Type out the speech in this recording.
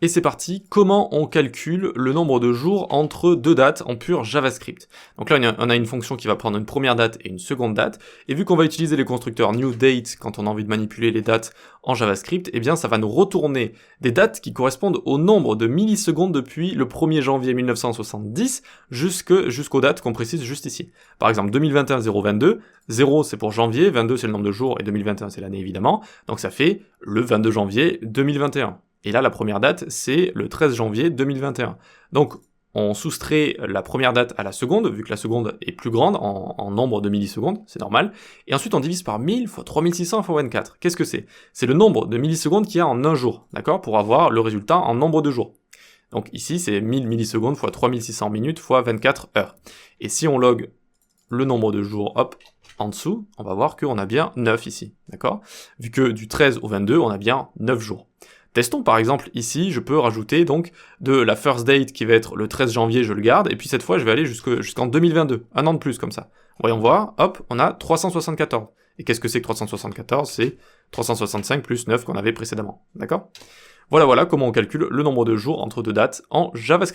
Et c'est parti, comment on calcule le nombre de jours entre deux dates en pur JavaScript? Donc là, on a une fonction qui va prendre une première date et une seconde date, et vu qu'on va utiliser les constructeurs newDate quand on a envie de manipuler les dates en JavaScript, eh bien ça va nous retourner des dates qui correspondent au nombre de millisecondes depuis le 1er janvier 1970 jusqu'aux dates qu'on précise juste ici. Par exemple, 2021 022, 0 c'est pour janvier, 22 c'est le nombre de jours, et 2021 c'est l'année évidemment, donc ça fait le 22 janvier 2021. Et là, la première date, c'est le 13 janvier 2021. Donc, on soustrait la première date à la seconde, vu que la seconde est plus grande en nombre de millisecondes, c'est normal. Et ensuite, on divise par 1000 fois 3600 fois 24. Qu'est-ce que c'est? C'est le nombre de millisecondes qu'il y a en un jour, d'accord? Pour avoir le résultat en nombre de jours. Donc ici, c'est 1000 millisecondes fois 3600 minutes fois 24 heures. Et si on log le nombre de jours, hop, en dessous, on va voir qu'on a bien 9 ici, d'accord? Vu que du 13 au 22, on a bien 9 jours. Testons par exemple ici, je peux rajouter donc de la first date qui va être le 13 janvier, je le garde, et puis cette fois je vais aller jusqu'en 2022, un an de plus comme ça. Voyons voir, hop, on a 374. Et qu'est-ce que c'est que 374? C'est 365 plus 9 qu'on avait précédemment, d'accord? Voilà comment on calcule le nombre de jours entre deux dates en JavaScript.